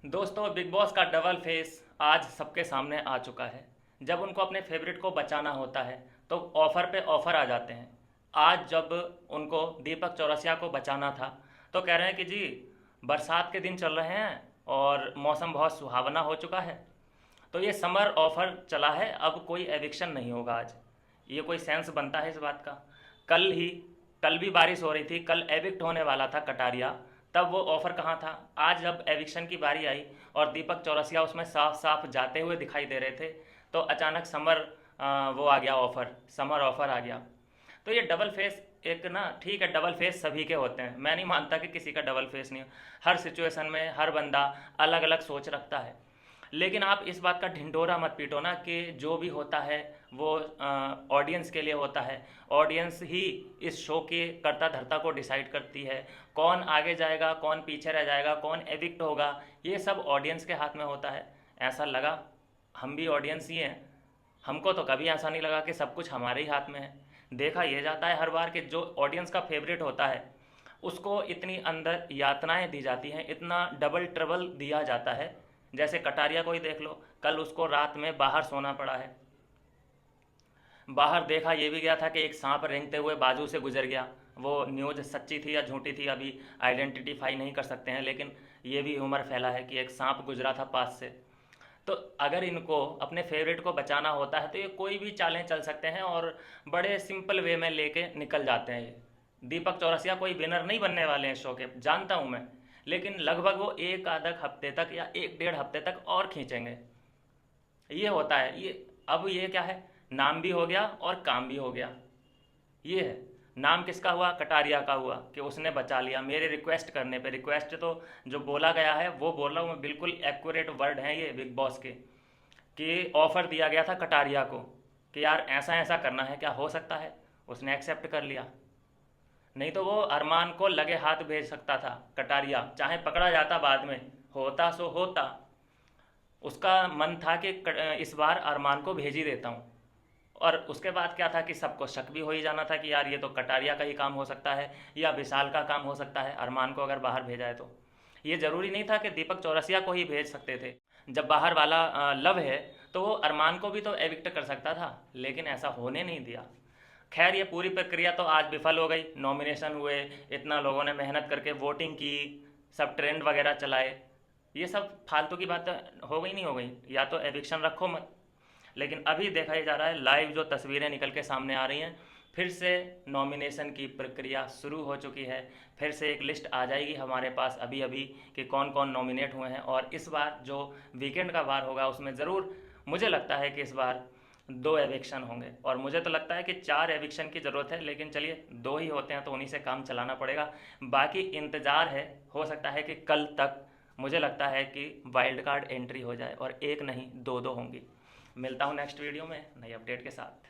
दोस्तों, big boss का double face आज सबके सामने आ चुका है। जब उनको अपने फेवरेट को बचाना होता है तो ऑफर पे ऑफर आ जाते हैं। आज जब उनको दीपक चौरसिया को बचाना था तो कह रहे हैं कि जी बरसात के दिन चल रहे हैं और मौसम बहुत सुहावना हो चुका है, तो ये समर ऑफर चला है, अब कोई एविक्शन नहीं होगा आज। ये कोई सेंस बनता है इस बात का? कल ही कल भी बारिश हो रही थी, कल एविक्ट होने वाला था कटारिया, तब वो ऑफर कहाँ था? आज जब एविक्शन की बारी आई और दीपक चौरसिया उसमें साफ साफ जाते हुए दिखाई दे रहे थे, तो अचानक वो आ गया, ऑफर, समर ऑफर आ गया। तो ये डबल फेस एक ना, ठीक है, डबल फेस सभी के होते हैं, मैं नहीं मानता कि किसी का डबल फेस नहीं हो। हर सिचुएशन में हर बंदा अलग अलग सोच रखता है। लेकिन आप इस बात का ढिंढोरा मत पीटो ना कि जो भी होता है वो ऑडियंस के लिए होता है। ऑडियंस ही इस शो के कर्ता धर्ता को डिसाइड करती है। कौन आगे जाएगा, कौन पीछे रह जाएगा, कौन एविक्ट होगा, ये सब ऑडियंस के हाथ में होता है। ऐसा लगा, हम भी ऑडियंस ही हैं, हमको तो कभी ऐसा नहीं लगा कि सब कुछ हमारे ही हाथ में है। देखा यह जाता है हर बार कि जो ऑडियंस का फेवरेट होता है उसको इतनी अंदर यातनाएं दी जाती हैं, इतना डबल ट्रबल दिया जाता है। जैसे कटारिया को ही देख लो, कल उसको रात में बाहर सोना पड़ा है। बाहर देखा ये भी गया था कि एक सांप रेंगते हुए बाजू से गुजर गया। वो न्यूज़ सच्ची थी या झूठी थी अभी आइडेंटिफाई नहीं कर सकते हैं, लेकिन ये भी ह्यूमर फैला है कि एक सांप गुजरा था पास से। तो अगर इनको अपने फेवरेट को बचाना होता है तो ये कोई भी चालें चल सकते हैं और बड़े सिंपल वे में लेके निकल जाते हैं ये। दीपक चौरसिया कोई विनर नहीं बनने वाले हैं शो के, जानता हूँ मैं, लेकिन लगभग वो एक आधा हफ्ते तक या एक डेढ़ हफ्ते तक और खींचेंगे। ये होता है ये। अब ये क्या है, नाम भी हो गया और काम भी हो गया। ये है, नाम किसका हुआ? कटारिया का हुआ कि उसने बचा लिया मेरे रिक्वेस्ट करने पे। रिक्वेस्ट तो जो बोला गया है वो बोल रहा हूँ मैं, बिल्कुल एक्यूरेट वर्ड हैं ये बिग बॉस के, कि ऑफर दिया गया था कटारिया को कि यार ऐसा ऐसा करना है, क्या हो सकता है? उसने एक्सेप्ट कर लिया। नहीं तो वो अरमान को लगे हाथ भेज सकता था कटारिया, चाहे पकड़ा जाता बाद में, होता सो होता। उसका मन था कि इस बार अरमान को भेज ही देता हूँ। और उसके बाद क्या था कि सबको शक भी हो ही जाना था कि यार ये तो कटारिया का ही काम हो सकता है या विशाल का काम हो सकता है, अरमान को अगर बाहर भेजा है तो। ये ज़रूरी नहीं था कि दीपक चौरसिया को ही भेज सकते थे। जब बाहर वाला लव है तो वो अरमान को भी तो एविक्ट कर सकता था, लेकिन ऐसा होने नहीं दिया। खैर, ये पूरी प्रक्रिया तो आज विफल हो गई। नॉमिनेशन हुए, इतना लोगों ने मेहनत करके वोटिंग की, सब ट्रेंड वगैरह चलाए, ये सब फालतू की बातें हो गई नहीं हो गई? या तो एविक्शन रखो मत। लेकिन अभी देखा ही जा रहा है, लाइव जो तस्वीरें निकल के सामने आ रही हैं, फिर से नॉमिनेशन की प्रक्रिया शुरू हो चुकी है। फिर से एक लिस्ट आ जाएगी हमारे पास अभी अभी कि कौन कौन नॉमिनेट हुए हैं। और इस बार जो वीकेंड का वार होगा उसमें ज़रूर मुझे लगता है कि इस बार 2 एविक्शन होंगे, और मुझे तो लगता है कि 4 एविक्शन की ज़रूरत है, लेकिन चलिए 2 ही होते हैं तो उन्हीं से काम चलाना पड़ेगा। बाकी इंतज़ार है, हो सकता है कि कल तक मुझे लगता है कि वाइल्ड कार्ड एंट्री हो जाए और एक नहीं 2-2 होंगी। मिलता हूँ नेक्स्ट वीडियो में नई अपडेट के साथ।